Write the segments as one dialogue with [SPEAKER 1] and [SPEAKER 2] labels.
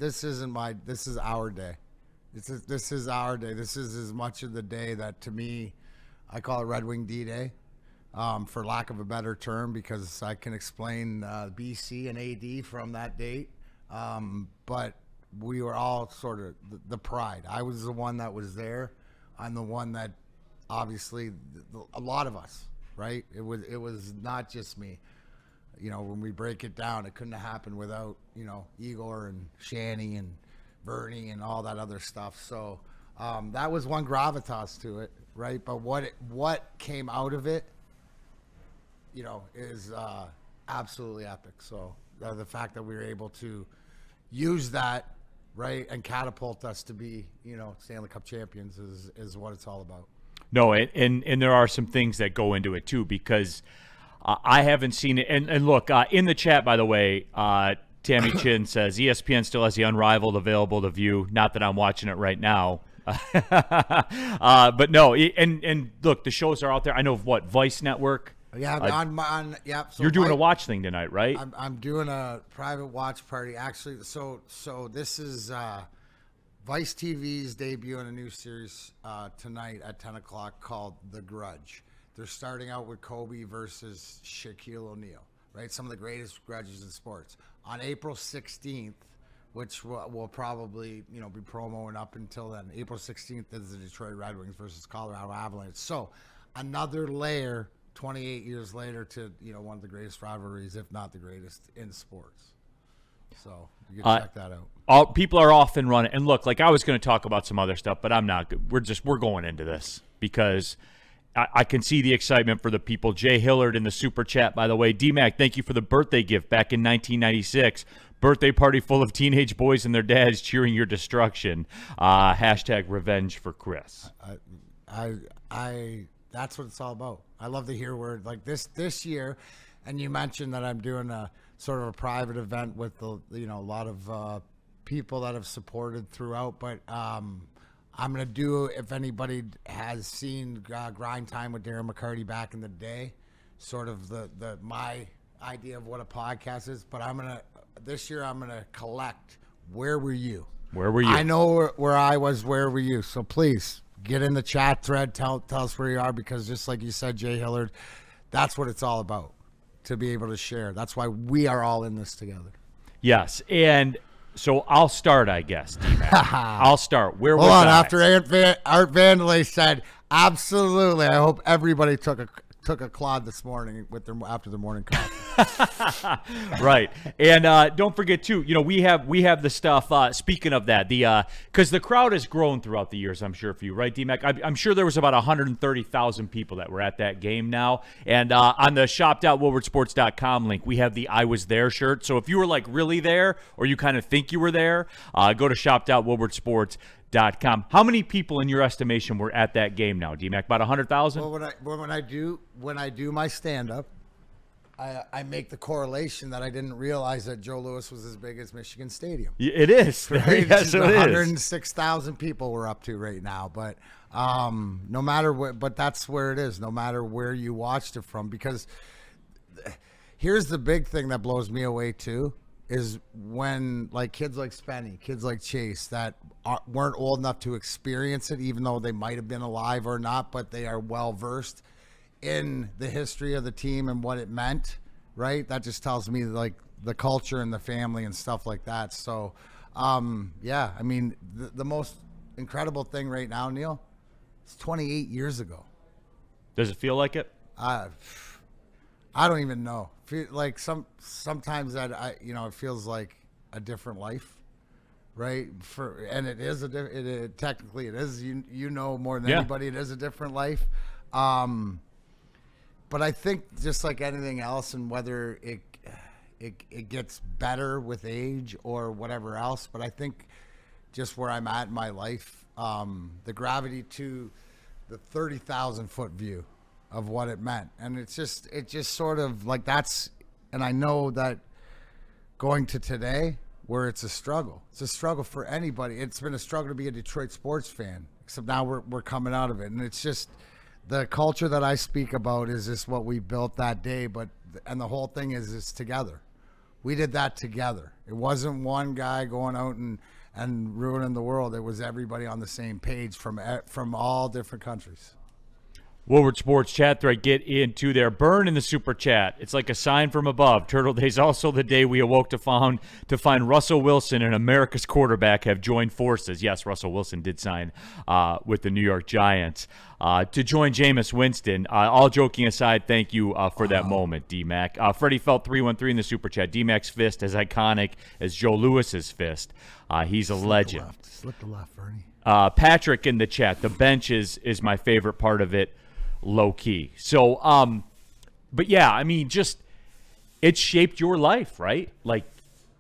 [SPEAKER 1] this isn't my. This is our day. This is our day. This is as much of the day that, to me, I call it Red Wing D-Day, for lack of a better term, because I can explain BC and AD from that date. But we were all sort of the pride. I was the one that was there. I'm the one that, obviously, a lot of us, right? It was not just me. You know, when we break it down, it couldn't have happened without, you know, Igor and Shanny and Bernie and all that other stuff. So that was one gravitas to it, right? But what came out of it, you know, is absolutely epic. So the fact that we were able to use that, right, and catapult us to be, you know, Stanley Cup champions is what it's all about.
[SPEAKER 2] No, and there are some things that go into it too, because I haven't seen it. And look, in the chat, by the way, Tammy Chin says ESPN still has the Unrivaled available to view. Not that I'm watching it right now. But no, and look, the shows are out there. I know what, Vice Network.
[SPEAKER 1] Yeah, yeah. So
[SPEAKER 2] you're doing a watch thing tonight, right?
[SPEAKER 1] I'm doing a private watch party. Actually, so this is Vice TV's debut in a new series tonight at 10 o'clock called The Grudge. They're starting out with Kobe versus Shaquille O'Neal, right? Some of the greatest grudges in sports. On April 16th, which will probably, you know, be promoing up until then. April 16th is the Detroit Red Wings versus Colorado Avalanche. So another layer 28 years later to, you know, one of the greatest rivalries, if not the greatest, in sports. So you can check that out.
[SPEAKER 2] People are often running. And look, like I was going to talk about some other stuff, but I'm not. We're going into this because I can see the excitement for the people. Jay Hillard in the super chat, by the way. D-Mac, thank you for the birthday gift back in 1996. Birthday party full of teenage boys and their dads cheering your destruction. Hashtag revenge for Chris.
[SPEAKER 1] I that's what it's all about. I love to hear word like this year. And you mentioned that I'm doing a sort of a private event with a lot of people that have supported throughout. But I'm going to do, if anybody has seen Grind Time with Darren McCarty back in the day, sort of my idea of what a podcast is. But this year I'm going to collect Where Were You?
[SPEAKER 2] Where were you?
[SPEAKER 1] I know where I was. Where were you? So please get in the chat thread. Tell us where you are, because just like you said, Jay Hillard, that's what it's all about, to be able to share. That's why we are all in this together.
[SPEAKER 2] Yes, and so I'll start, I guess, D-Mac. I'll start. Where was
[SPEAKER 1] Hold on.
[SPEAKER 2] I?
[SPEAKER 1] After Art Vandelay said, absolutely, I hope everybody took a Claude this morning after their morning coffee.
[SPEAKER 2] Right. And don't forget too, you know, we have the stuff, speaking of that, because the crowd has grown throughout the years, I'm sure, for you, right, D-Mac? I'm sure there was about 130,000 people that were at that game now. And on the shop.woodwardsports.com link, we have the I Was There shirt. So if you were like really there, or you kind of think you were there, go to shop.woodwardsports.com. How many people in your estimation were at that game now, D-Mac? About 100,000?
[SPEAKER 1] Well, when I do my stand-up, I make the correlation that I didn't realize that Joe Louis was as big as Michigan Stadium.
[SPEAKER 2] It is.
[SPEAKER 1] Right?
[SPEAKER 2] Yes, it is.
[SPEAKER 1] 106,000 people we're up to right now. But no matter what, but that's where it is, no matter where you watched it from. Because here's the big thing that blows me away too, is when like kids like Spenny, kids like Chase that weren't old enough to experience it, even though they might have been alive or not, but they are well versed in the history of the team and what it meant, right? That just tells me like the culture and the family and stuff like that. So, yeah, I mean, the most incredible thing right now, Neil, it's 28 years ago.
[SPEAKER 2] Does it feel like it?
[SPEAKER 1] I don't even know. Like sometimes that it feels like a different life, right? And it is technically it is. You know more than anybody. It is a different life. But I think just like anything else, and whether it gets better with age or whatever else, but I think just where I'm at in my life, the gravity to the 30,000 foot view of what it meant. And it just sort of like that's, and I know that going to today where it's a struggle for anybody. It's been a struggle to be a Detroit sports fan, except now we're coming out of it. And it's just the culture that I speak about is just what we built that day. And the whole thing is together, We did that together. It wasn't one guy going out and ruining the world. It was everybody on the same page from all different countries.
[SPEAKER 2] Woodward Sports chat thread, get into there. Burn in the super chat. It's like a sign from above. Turtle Day is also the day we awoke to find Russell Wilson and America's quarterback have joined forces. Yes, Russell Wilson did sign with the New York Giants to join Jameis Winston. All joking aside, thank you for that moment, D-Mac. Freddie Felt 313 in the super chat. D-Mac's fist as iconic as Joe Lewis's fist. He's a legend.
[SPEAKER 1] Slip the left, Bernie.
[SPEAKER 2] Patrick in the chat. The bench is my favorite part of it. Low key. So, but yeah, I mean, just it shaped your life, right? Like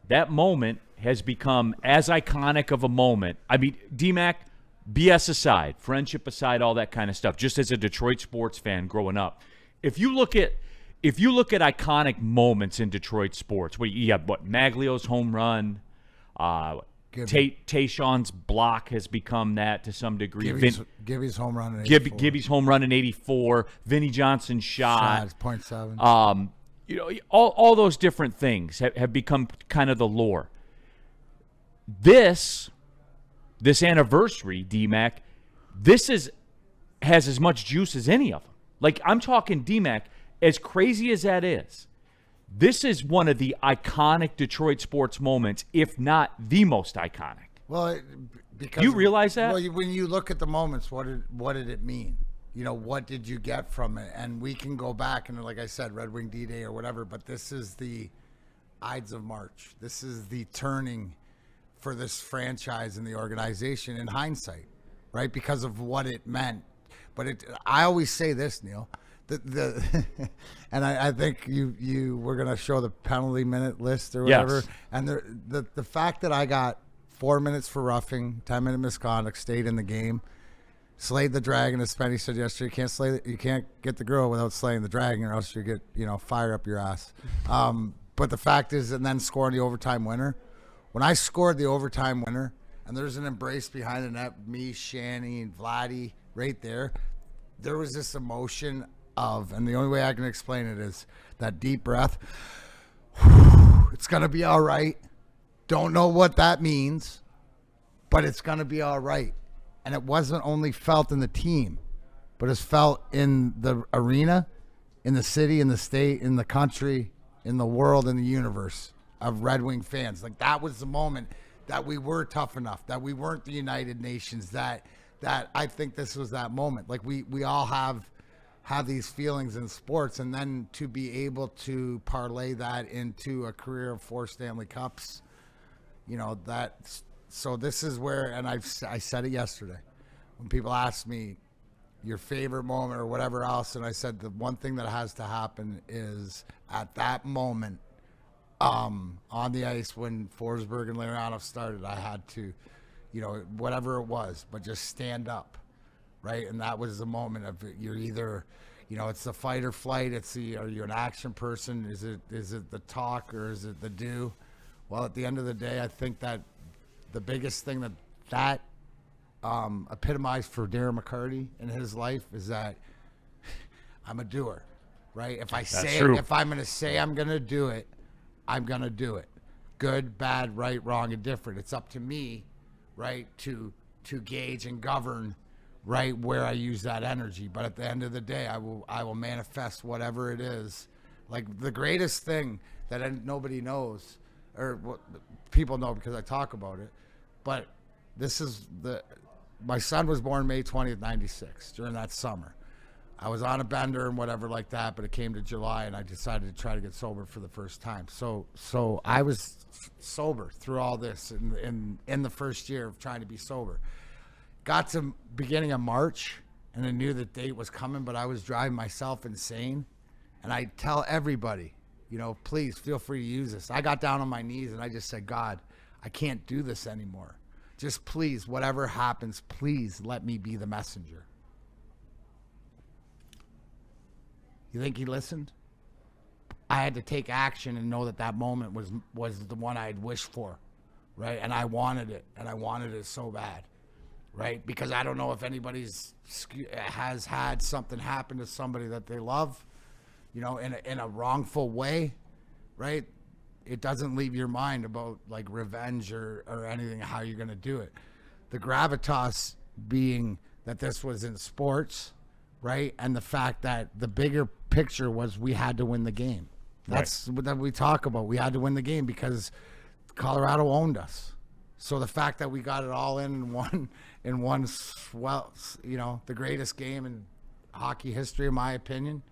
[SPEAKER 2] that moment has become as iconic of a moment. I mean, D-Mac, BS aside, friendship aside, all that kind of stuff. Just as a Detroit sports fan growing up, if you look at iconic moments in Detroit sports, you have Maglio's home run. Tayshaun's block has become that to some degree.
[SPEAKER 1] Gibby's home run in 84.
[SPEAKER 2] Gibby's home run in 84. Vinnie Johnson's shot.
[SPEAKER 1] .7.
[SPEAKER 2] All those different things have become kind of the lore. This anniversary, D-Mac, has as much juice as any of them. Like, I'm talking D-Mac, as crazy as that is, this is one of the iconic Detroit sports moments, if not the most iconic.
[SPEAKER 1] Well, because
[SPEAKER 2] you realize that?
[SPEAKER 1] Well, when you look at the moments, what did it mean? What did you get from it? And we can go back and, like I said, Red Wing D-Day or whatever, but this is the Ides of March. This is the turning for this franchise and the organization in hindsight, right? Because of what it meant. But I always say this, Neil. And I think you were gonna show the penalty minute list or whatever,
[SPEAKER 2] yes.
[SPEAKER 1] And the fact that I got 4 minutes for roughing, 10-minute misconduct, stayed in the game, slayed the dragon, as Penny said yesterday. You can't get the girl without slaying the dragon, or else you get fire up your ass. But the fact is, and then scoring the overtime winner. When I scored the overtime winner, and there's an embrace behind the net, me, Shanny, and Vladdy right there. There was this emotion of, and the only way I can explain it is that deep breath. It's going to be all right. Don't know what that means, but it's going to be all right. And it wasn't only felt in the team, but it's felt in the arena, in the city, in the state, in the country, in the world, in the universe of Red Wing fans. Like, that was the moment that we were tough enough, that we weren't the United Nations, that I think this was that moment. Like, we all have these feelings in sports, and then to be able to parlay that into a career of 4 Stanley Cups, so this is where, and I said it yesterday, when people ask me your favorite moment or whatever else, and I said the one thing that has to happen is at that moment on the ice when Forsberg and Larionov started, I had to, whatever it was, but just stand up. Right, and that was the moment of you're either, it's the fight or flight. Are you an action person? Is it the talk or is it the do? Well, at the end of the day, I think that the biggest thing that epitomized for Darren McCarty in his life is that I'm a doer, right? If I'm going to say I'm going to do it, I'm going to do it. Good, bad, right, wrong, and different. It's up to me, right, to gauge and govern, right, where I use that energy. But at the end of the day, I will manifest whatever it is. Like, the greatest thing that nobody knows, or what people know because I talk about it, but this is my son was born May 20th, 96, during that summer. I was on a bender and whatever like that, but it came to July and I decided to try to get sober for the first time. So I was sober through all this in the first year of trying to be sober. Got to beginning of March, and I knew the date was coming, but I was driving myself insane. And I tell everybody, please feel free to use this. I got down on my knees and I just said, God, I can't do this anymore. Just please, whatever happens, please let me be the messenger. You think he listened? I had to take action and know that moment was the one I had wished for, right? And I wanted it, and I wanted it so bad. Right? Because I don't know if anybody's has had something happen to somebody that they love, in a wrongful way, right? it doesn't leave your mind about like revenge or anything, how you're going to do it. The gravitas being that this was in sports, right? And the fact that the bigger picture was we had to win the game. That's what we talk about. We had to win the game because Colorado owned us. So the fact that we got it all in one swell, the greatest game in hockey history, in my opinion,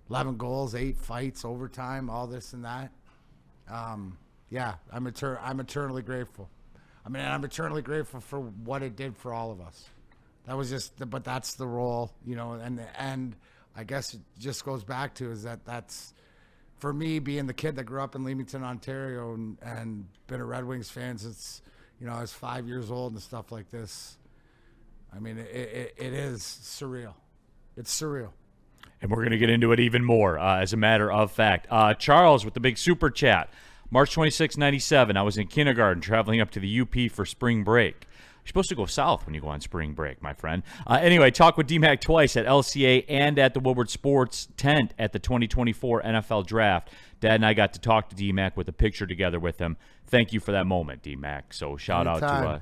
[SPEAKER 1] 11 goals, 8 fights, overtime, all this and that. I'm eternally grateful. I mean, I'm eternally grateful for what it did for all of us. That was but that's the role, and I guess it just goes back to is that's, for me, being the kid that grew up in Leamington, Ontario, and been a Red Wings fan since, I was 5 years old and stuff like this. I mean, it is surreal. It's surreal.
[SPEAKER 2] And we're going to get into it even more, as a matter of fact. Charles with the big super chat. March 26, 97, I was in kindergarten traveling up to the UP for spring break. You're supposed to go south when you go on spring break, my friend. Anyway, talked with D-Mac twice at LCA and at the Woodward Sports tent at the 2024 NFL Draft. Dad and I got to talk to D-Mac with a picture together with him. Thank you for that moment, D-Mac. So shout out to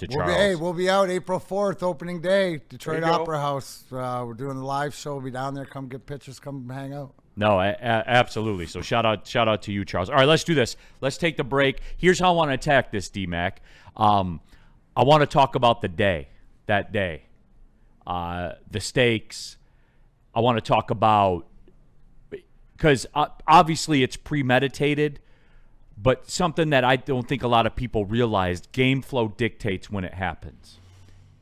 [SPEAKER 2] Charles.
[SPEAKER 1] We'll be out April 4th, opening day, Detroit Opera House. We're doing the live show. We'll be down there. Come get pictures. Come hang out.
[SPEAKER 2] No, absolutely. So shout out to you, Charles. All right, let's do this. Let's take the break. Here's how I want to attack this, D-Mac. I want to talk about that day, the stakes. I want to talk about, because obviously it's premeditated, but something that I don't think a lot of people realized, game flow dictates when it happens.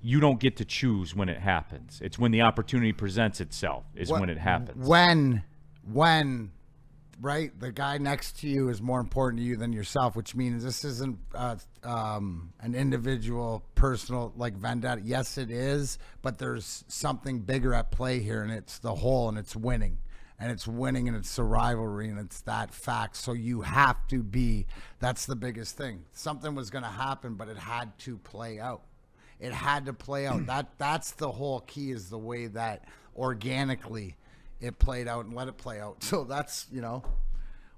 [SPEAKER 2] You don't get to choose when it happens. It's when the opportunity presents itself when it happens.
[SPEAKER 1] When, right, the guy next to you is more important to you than yourself, which means this isn't an individual, personal, like vendetta. Yes, it is, but there's something bigger at play here, and it's the whole, and it's winning. And it's winning, and it's a rivalry, and it's that fact. So you have to be, that's the biggest thing. Something was going to happen, but it had to play out. It had to play out. That's the whole key, is the way that organically it played out and let it play out. So that's,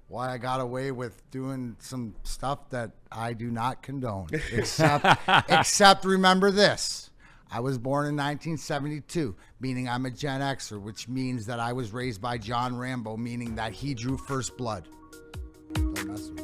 [SPEAKER 1] why I got away with doing some stuff that I do not condone. Except remember this. I was born in 1972, meaning I'm a Gen Xer, which means that I was raised by John Rambo, meaning that he drew first blood. Don't mess with me.